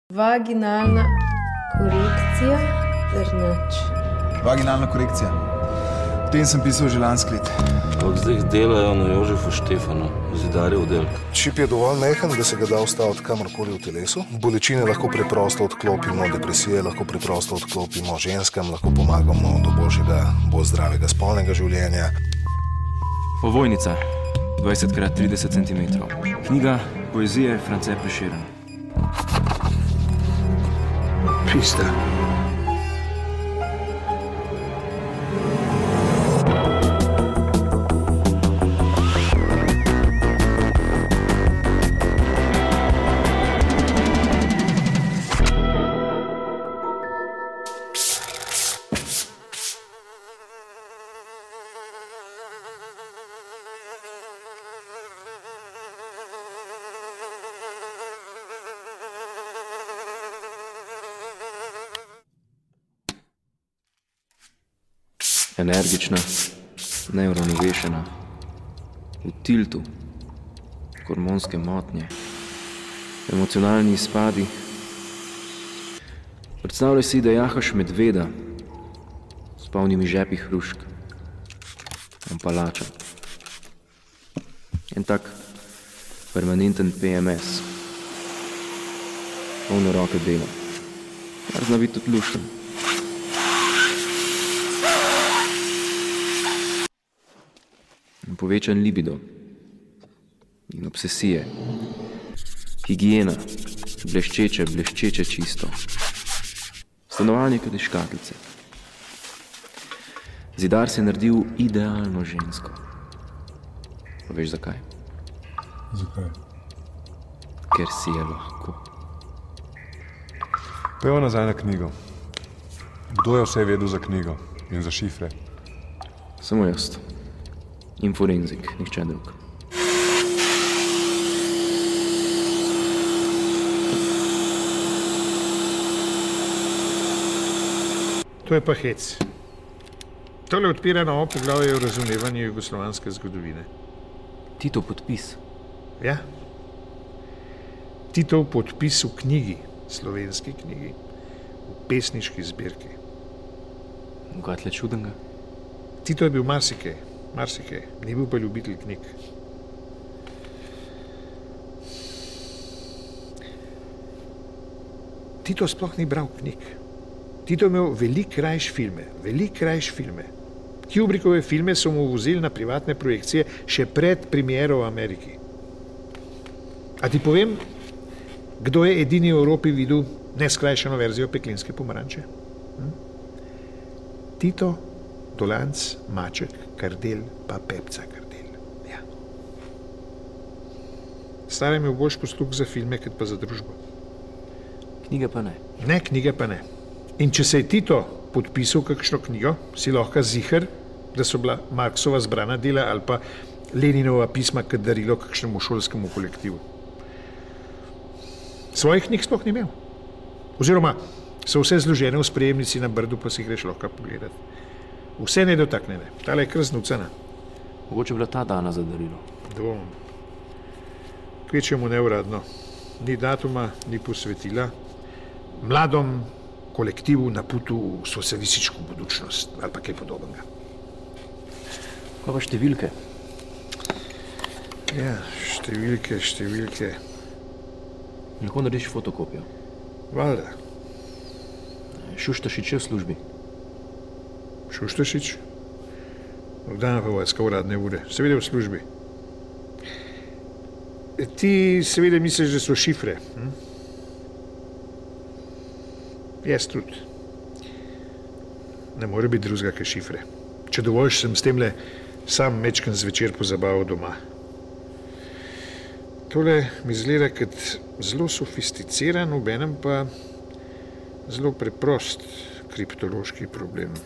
Vaginalna korekcija ter nič. Vaginalna korekcija. O tem sem pisal že lansko leto. Kako zdaj delajo na Jožefu Štefanu, zidarjev oddelek? Čip je dovolj mehen, da se ga da vstaviti kamorkoli v telesu. Bolečine lahko preprosto odklopimo, depresije lahko preprosto odklopimo, ženskam lahko pomagamo do boljšega, bolj zdravega spolnega življenja. Ovojnica, 20x30 cm. Knjiga poezije France Prešeren. Pista. Energična, neuravnovešena, v tiltu, hormonske motnje, emocionalni izpadi. Predstavljaj si, da jahaš medveda s polnimi žepi hrušk, on palača. En tak permanenten PMS, polne roke dela, kar zna biti tudi lušten. Povečan libido in obsesije, higiena, bleščeče čisto, stanovanje kot iz škatlice. Zidar se je naredil idealno žensko. Pa veš zakaj? Zakaj? Ker si je lahko. Pojmo nazaj na knjigo. Kdo je vse vedel za knjigo in za šifre? Samo jaz. In forenzik, nihče drug. To je pa hec. Tole odpira novo poglavje o razumevanju jugoslovanske zgodovine. Titov podpis. Ja. Titov podpis v knjigi, slovenski knjigi, v pesniški zbirki. Kaj tle čudenga? Tito je bil marsikaj, ni bil pa ljubitelj knjig. Tito sploh ni bral knjig. Tito je imel veliko rajš filme. Kubrickove filme so mu vozili na privatne projekcije še pred premiero v Ameriki. A ti povem, kdo je edini v Evropi videl neskrajšano verzijo Peklinske pomaranče? Tito, Dolanc, Maček, Kardelj, pa Pepca Kardelj. Ja. Stara je imel boljš posluh za filme, kot pa za družbo. Knjige pa ne. Ne, knjige pa ne. In če se je Tito podpisal kakšno knjigo, si lahko ziher, da so bila Marksova zbrana dela ali pa Leninova pisma kot darilo kakšnemu šolskemu kolektivu. Svojih knjig sploh ni imel. Oziroma so vse zložene v sprejemnici na Brdu, pa si jih greš lahko pogledati. Vse nedotaknjene. Tale je kar znucana. Mogoče bila ta dana za darilo. Dvomim. Kvečemu neuradno. Ni datuma, ni posvetila. Mladom kolektivu na putu v socialistično budućnost ali pa kaj podobnega. Kaj pa številke? Ja, številke. Lahko narediš fotokopijo? Valjda. Šuštašič je v službi. Šuštašič? Vdana pa vojska uradne ure. Seveda v službi. Ti seveda misliš, da so šifre. Jaz tudi. Ne more biti drugega, kaj šifre. Če dovoljš, sem s temle sam mečkan zvečer pozabaval doma. Tole mi zgleda kot zelo sofisticiran, obenem pa zelo preprost kriptološki problem.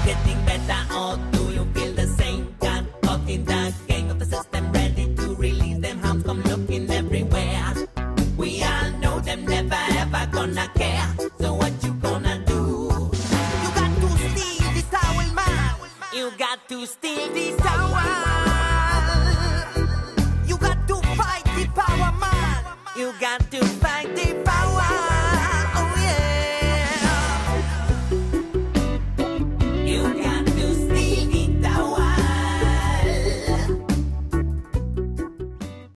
Getting better, or do you feel the same? Got caught in the game of the system, ready to release them. Hounds come looking everywhere. We all know them never ever gonna care. So what you gonna do? You got to steal this towel, man. You got to steal this towel. You got to fight the power, man. You got to fight. like they found